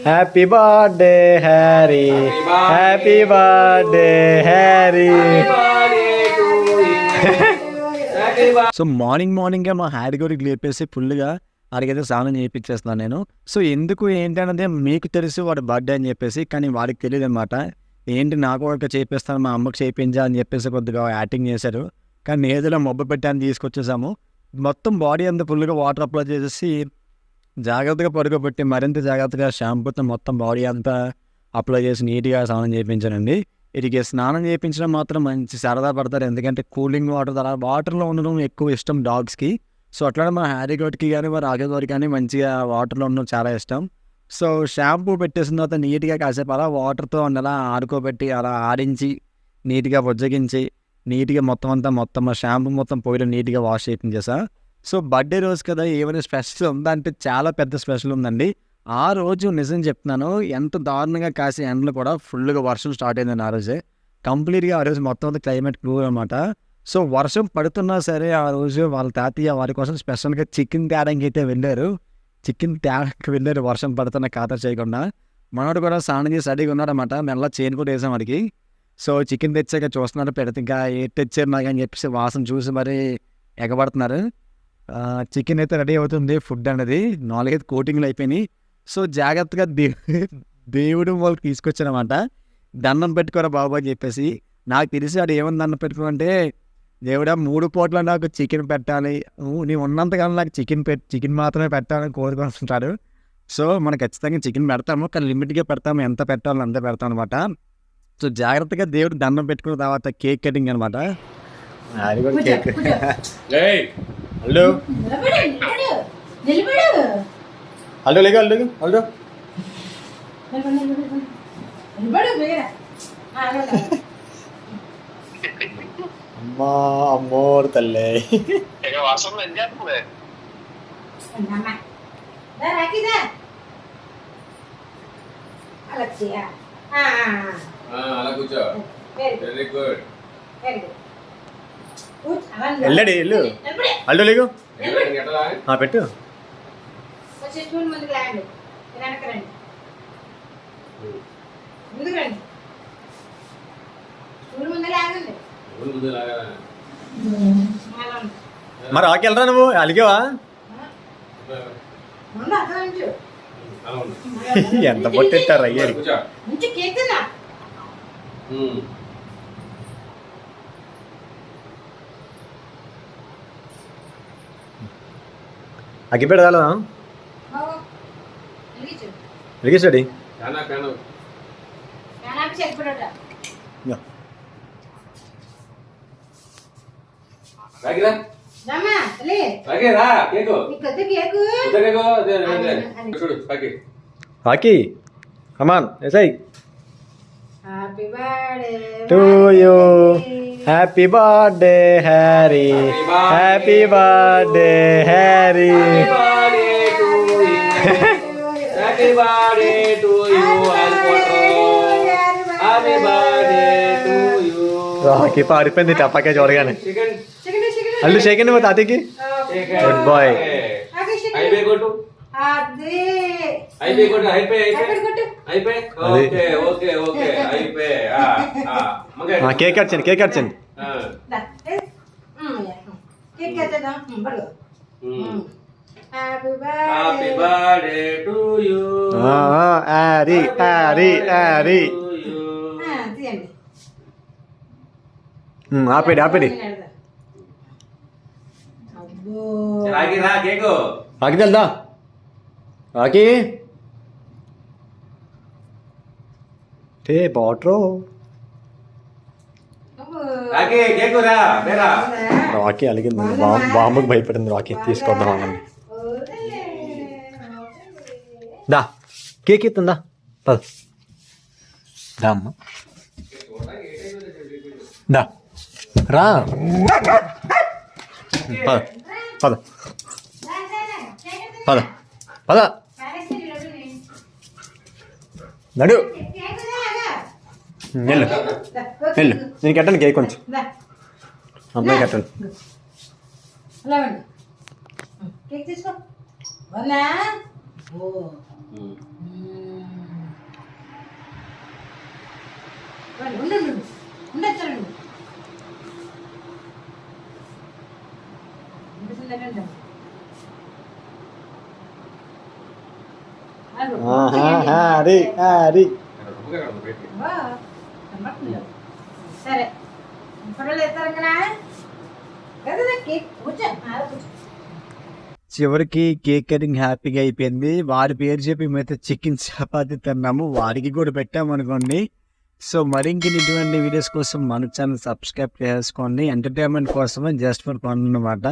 Happy birthday Harry, happy birthday Harry. So మార్నింగే మా Harry గారికి లేపేసి ఫుల్గా వాడికైతే స్నానం చేయించేస్తున్నాను నేను. సో ఎందుకు ఏంటంటే మీకు తెలుసు వాడు బర్త్డే అని చెప్పేసి, కానీ వాడికి తెలియదు అనమాట. ఏంటి నాకు ఒక చేపిస్తాను, మా అమ్మకి చేయించా అని చెప్పేసి కొద్దిగా యాక్టింగ్ చేశారు. కానీ ఏదైనా మొబ్బ పెట్టాన్ని తీసుకొచ్చేసాము. మొత్తం బాడీ అంతా ఫుల్గా వాటర్ అప్లై చేసేసి జాగ్రత్తగా పడుకోబెట్టి మరింత జాగ్రత్తగా షాంపూతో మొత్తం బాడీ అంతా అప్లై చేసి నీట్గా స్నానం చేయించానండి. వీటికి స్నానం చేయించడం మాత్రం మంచి సరదా పడతారు, ఎందుకంటే కూలింగ్ వాటర్లో ఉండడం ఎక్కువ ఇష్టం డాగ్స్కి. సో అట్లానే మా హ్యారీ గోట్కి కానీ మా రాఘవ్ గారికి కానీ మంచిగా వాటర్లో ఉండడం చాలా ఇష్టం. సో షాంపూ పెట్టేసిన తర్వాత నీట్గా కాసేపు అలా వాటర్తో అలా ఆడుకోబెట్టి అలా ఆడించి నీట్గా బొజ్జగించి నీట్గా మొత్తం ఆ షాంపూ మొత్తం పోయిలో నీట్గా వాష్ చేయించేసా. సో బర్త్డే రోజు కదా, ఏమైనా స్పెషల్ ఉందా అంటే చాలా పెద్ద స్పెషల్ ఉందండి. ఆ రోజు నిజం చెప్తున్నాను, ఎంత దారుణంగా కాసే ఎండలు కూడా ఫుల్గా వర్షం స్టార్ట్ అయిందండి ఆ రోజే. కంప్లీట్గా ఆ రోజు మొత్తం క్లైమేట్ కూల్ అనమాట. సో వర్షం పడుతున్నా సరే ఆ రోజు వాళ్ళ తాతయ్య వారి కోసం స్పెషల్గా చికెన్ తేడానికి అయితే వెళ్ళారు. వర్షం పడుతున్న ఖాతరు చేయకుండా. మనోడు కూడా స్నానం చేసి రెడీగా ఉన్నాడనమాట. మెల్ల చైన్ కూడా వేసాం వాడికి. సో చికెన్ తెచ్చాక చూస్తున్నారు, పెడితే ఇంకా ఏది తెచ్చారు నాకు అని చెప్పేసి వాసన చూసి మరి ఎగబడుతున్నారు. చికెన్ అయితే రెడీ అవుతుంది, ఫుడ్ అనేది 4-5 కోటింగ్లు అయిపోయినాయి. సో జాగ్రత్తగా దేవుడు వాళ్ళకి తీసుకొచ్చారనమాట. దండం పెట్టుకోరా బాబు అని చెప్పేసి. నాకు తెలిసి వాడు ఏమని దండం పెట్టుకోమంటే, దేవుడా 3 పూట్ల నాకు చికెన్ పెట్టాలి, నీవు ఉన్నంతకాలం నాకు చికెన్ మాత్రమే పెట్టాలని కోరుకుంటుంటాడు. సో మనం ఖచ్చితంగా చికెన్ పెడతాము, కానీ లిమిట్గా పెడతాము, ఎంత పెట్టాలో అంతే పెడతాం అనమాట. సో జాగ్రత్తగా దేవుడు దండం పెట్టుకున్న తర్వాత కేక్ కటింగ్ అనమాట. అది కూడా కేక్. హలో హలో లేక హలో హలో అమ్మా అమ్మోరు తల్లే. వెళ్ళాడు వెళ్ళు అల్లు లేకు పెట్టు. మరి ఆకి వెళ్ళరా నువ్వు అలిగేవా? ఎంత పొట్టెట్టారు అయ్యారు. అగ్గిపెడదాలా వెలిగేసాడి. Aki, come on, say. Happy birthday to you. Happy birthday, Harry. Happy birthday, Harry. Happy birthday to you, Happy birthday to you. Rocky, పారిపోయింది టపాకే చూడగానే. అల్లు షేక్ అండి మా తాతయ్యకి. Good boy. అయిపోయి కొట్టు. అయిపోయి కొట్టు. ఓకే ఓకే ఓకే అయిపోయి. కేక్ కట్చండి, కేక్ కట్చండి. Happy birthday to you. Harry, Harry, Harry. ఆపేడి. రాకి రా కేకు. రాకి తెల్దా రాకి టే బాట్రో. రాకి కేకు రా బేరా. రాకి అలిగింది, బాంబుకి భయపడింది. రాకి తీసుకొద్దాం అనండి. దా కేక్ ఇస్తుందా పద. దా అమ్మ దా రా. పద పద పద పద నడు. వెళ్ళు వెళ్ళు. నేను కట్టండి కేక్ కొంచెం, అమ్మాయి కట్టండి. కేక్ తీసుకో. అదిగో, హ్యారీ హ్యారీ. అబ్బా, కనబడుతుందా? సరే ఫోటోలు ఎత్తారు కదా కేక్ కూర్చో కూర్చో. చివరికి కేక్ కటింగ్ హ్యాపీగా అయిపోయింది. వాడి పేరు చెప్పి మేమైతే చికెన్ చపాతి తిన్నాము, వాడికి కూడా పెట్టామనుకోండి. సో మరింక ఇటువంటి వీడియోస్ కోసం మన ఛానల్ సబ్స్క్రైబ్ చేసుకోండి. ఎంటర్టైన్మెంట్ కోసమే, జస్ట్ ఫర్ ఫన్ అన్నమాట.